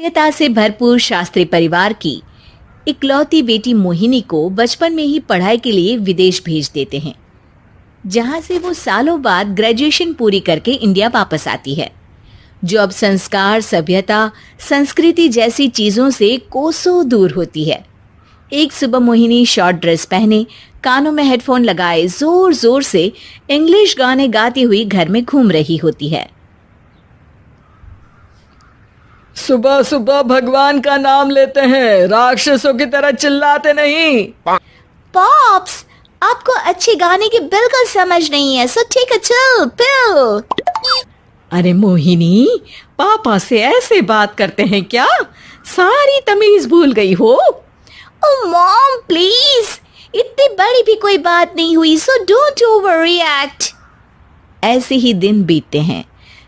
सभ्यता से भरपूर शास्त्री परिवार की इकलौती बेटी मोहिनी को बचपन में ही पढ़ाई के लिए विदेश भेज देते हैं, जहां से वो सालों बाद ग्रेजुएशन पूरी करके इंडिया वापस आती है, जो अब संस्कार, सभ्यता, संस्कृति जैसी चीजों से कोसों दूर होती है। एक सुबह मोहिनी शॉर्ट ड्रेस पहने, कानों में हेडफोन लगाए जोर जोर से इंग्लिश गाने गाती हुई घर में घूम रही होती है। सुबह सुबह भगवान का नाम लेते हैं, राक्षसों की तरह चिल्लाते नहीं। पॉप्स, आपको अच्छे गाने की बिल्कुल समझ नहीं है, so take a chill pill. अरे मोहिनी, पापा से ऐसे बात करते हैं क्या? सारी तमीज भूल गई हो। ओह मॉम प्लीज, इतनी बड़ी भी कोई बात नहीं हुई, सो डोंट ओवर रिएक्ट। ऐसे ही दिन बीतते हैं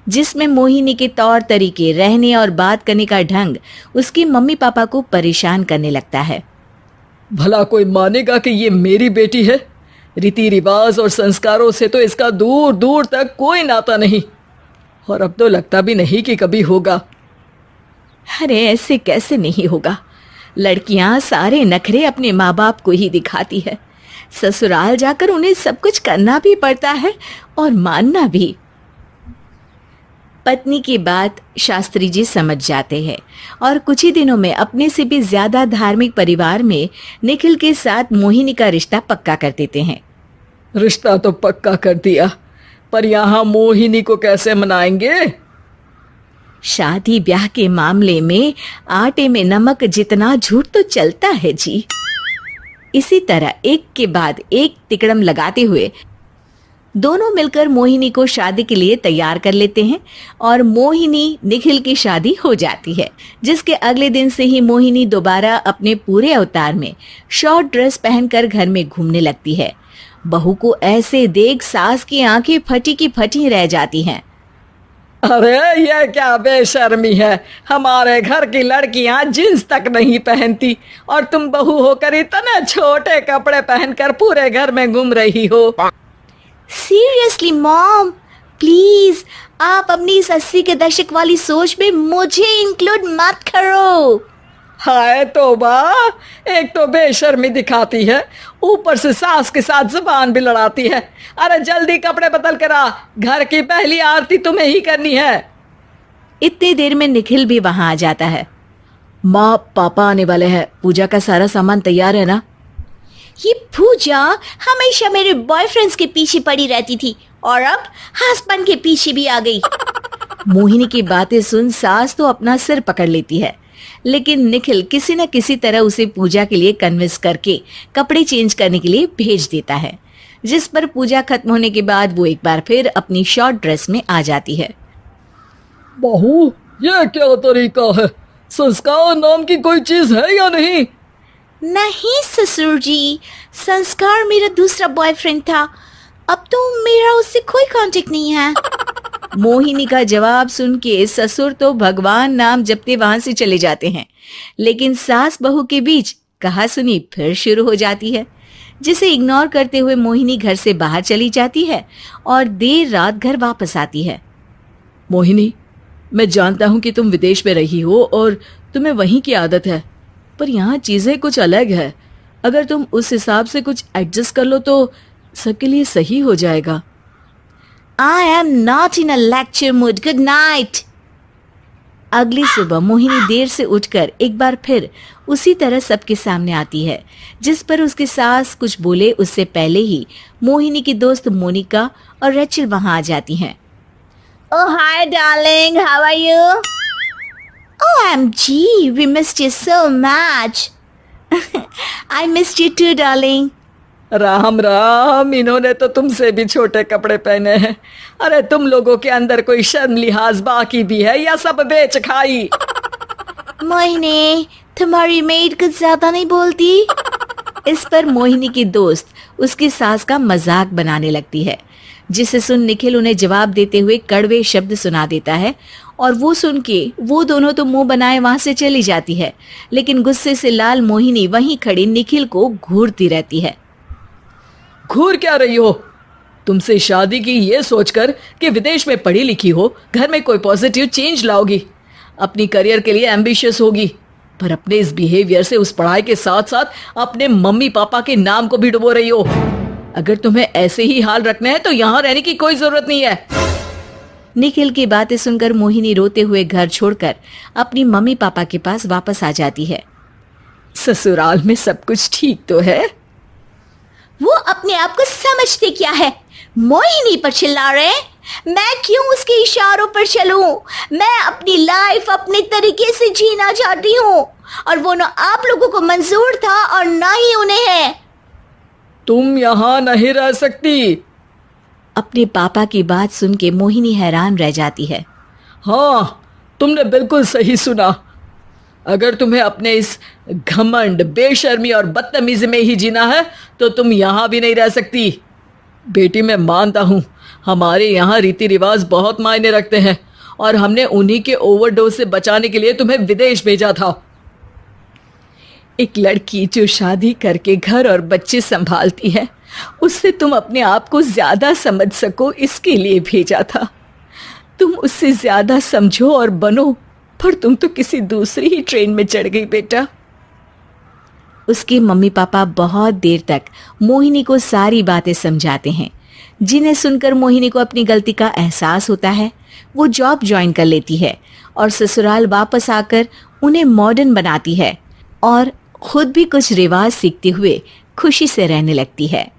जिसमें मोहिनी के तौर तरीके, रहने और बात करने का ढंग उसकी मम्मी पापा को परेशान करने लगता है। भला कोई मानेगा कि ये मेरी बेटी है? रीति रिवाज और संस्कारों से तो इसका दूर दूर तक कोई नाता नहीं, और अब तो लगता भी नहीं कि कभी होगा। अरे ऐसे कैसे नहीं होगा? लड़कियां सारे नखरे अपने माँ बाप को ही दिखाती है। ससुराल जाकर उन्हें सब कुछ करना भी पड़ता है और मानना भी। पत्नी की बात शास्त्री जी समझ जाते हैं और कुछ ही दिनों में अपने से भी ज्यादा धार्मिक परिवार में निखिल के साथ मोहिनी का रिश्ता पक्का कर देते हैं। रिश्ता तो पक्का कर दिया, पर यहाँ मोहिनी को कैसे मनाएंगे? शादी ब्याह के मामले में आटे में नमक जितना झूठ तो चलता है जी। इसी तरह एक के बाद एक तिकड़म लगाते हुए दोनों मिलकर मोहिनी को शादी के लिए तैयार कर लेते हैं और मोहिनी निखिल की शादी हो जाती है, जिसके अगले दिन से ही मोहिनी दोबारा अपने पूरे अवतार में शॉर्ट ड्रेस पहनकर घर में घूमने लगती है। बहू को ऐसे देख सास की आंखें फटी की फटी रह जाती हैं। अरे ये क्या बेशर्मी है, हमारे घर की लड़कियां जींस तक नहीं पहनती और तुम बहू होकर इतने छोटे कपड़े पहनकर पूरे घर में घूम रही हो। सीरियसली मॉम, प्लीज आप अपनी इस 80 के दशक वाली सोच में मुझे इंक्लूड मत करो। हाय तौबा, एक तो बेशर्मी दिखाती है, ऊपर से सास के साथ जुबान भी लड़ाती है। अरे जल्दी कपड़े बदल कर आ, घर की पहली आरती तुम्हें ही करनी है। इतनी देर में निखिल भी वहां आ जाता है। माँ, पापा आने वाले हैं, पूजा का सारा सामान तैयार है ना? ये पूजा हमेशा मेरे बॉयफ्रेंड्स के पीछे पड़ी रहती थी और अब हस्बैंड के पीछे भी आ गई। मोहिनी की बातें सुन सास तो अपना सिर पकड़ लेती है, लेकिन निखिल किसी न किसी तरह उसे पूजा के लिए कन्विंस करके कपड़े चेंज करने के लिए भेज देता है, जिस पर पूजा खत्म होने के बाद वो एक बार फिर अपनी शॉर्ट ड्रेस में आ जाती है। बहू, ये क्या तरीका है? संस्कार नाम की कोई चीज है या नहीं? नहीं ससुर जी, संस्कार मेरा दूसरा बॉयफ्रेंड था, अब तो मेरा उससे कोई कांटेक्ट नहीं है। मोहिनी का जवाब सुन के ससुर तो भगवान नाम जपते वहां से चले जाते हैं, लेकिन सास बहू के बीच कहासुनी फिर शुरू हो जाती है, जिसे इग्नोर करते हुए मोहिनी घर से बाहर चली जाती है और देर रात घर वापस आती है। मोहिनी, मैं जानता हूँ कि तुम विदेश में रही हो और तुम्हें वहीं की आदत है, पर यहाँ चीजें कुछ अलग है। अगर तुम उस हिसाब से कुछ एडजस्ट कर लो तो सबके लिए सही हो जाएगा। I am not in a lecture mood. Good night. अगली सुबह मोहिनी देर से उठकर एक बार फिर उसी तरह सबके सामने आती है, जिस पर उसकी सास कुछ बोले उससे पहले ही मोहिनी की दोस्त मोनिका और रेचल वहां आ जाती हैं। Oh hi darling, how are you? OMG, we missed you so much. I missed you too darling. Ram Ram, इन्होंने तो तुमसे भी छोटे कपड़े पहने हैं। अरे तुम लोगों के अंदर कोई शर्म लिहाज बाकी भी है या सब बेच खाई? मोहिनी, तुम्हारी मेड कुछ ज्यादा नहीं बोलती? इस पर मोहिनी की दोस्त उसकी सास का मजाक बनाने लगती है, जिसे सुन निखिल उन्हें जवाब देते हुए कड़वे शब्द सुना देता है और वो सुन के वो दोनों तो मुंह बनाए वहां से चली जाती है, लेकिन गुस्से से लाल मोहिनी वहीं खड़ी निखिल को घूरती रहती है। घूर क्या रही हो? तुमसे शादी की ये सोचकर कि विदेश में पढ़ी लिखी हो, घर में कोई पॉजिटिव चेंज लाओगी। अपनी करियर के लिए एम्बिशियस होगी, पर अपने इस बिहेवियर से उस पढ़ाई के साथ साथ अपने मम्मी पापा के नाम को भी डुबो रही हो। अगर तुम्हें ऐसे ही हाल रखना है तो यहाँ रहने की कोई जरूरत नहीं है। निखिल की बातें सुनकर मोहिनी रोते हुए घर छोड़कर अपनी मम्मी पापा के पास वापस आ जाती है। ससुराल में सब कुछ ठीक तो है? वो अपने आप को समझते क्या है? मोहिनी पर चिल्ला रहे हैं? मैं क्यों उसके इशारों पर चलूं? मैं अपनी लाइफ अपने तरीके से जीना चाहती हूँ और वो ना आप लोगों को मंजूर था और ना ही उन्हें है। तुम यहाँ नहीं रह सकती। अपने पापा की बात सुन के मोहिनी हैरान रह जाती है। हाँ, तुमने बिल्कुल सही सुना। अगर तुम्हें अपने इस घमंड, बेशर्मी और बदतमीजी में ही जीना है तो तुम यहाँ भी नहीं रह सकती। बेटी, मैं मानता हूँ हमारे यहाँ रीति रिवाज बहुत मायने रखते हैं और हमने उन्हीं के ओवरडोज से बचाने के लिए तुम्हें विदेश भेजा था। एक लड़की जो शादी करके घर और बच्चे संभालती है, उससे तुम अपने आप को ज्यादा समझ सको इसके लिए भेजा था। तुम उससे ज्यादा समझो और बनो, पर तुम तो किसी दूसरी ही ट्रेन में चढ़ गई बेटा। उसके मम्मी पापा बहुत देर तक मोहिनी को सारी बातें समझाते हैं, जिन्हें सुनकर मोहिनी को अपनी गलती का एहसास होता है। वो जॉब ज्वाइन कर लेती है और ससुराल वापस आकर उन्हें मॉडर्न बनाती है और खुद भी कुछ रिवाज सीखते हुए खुशी से रहने लगती है।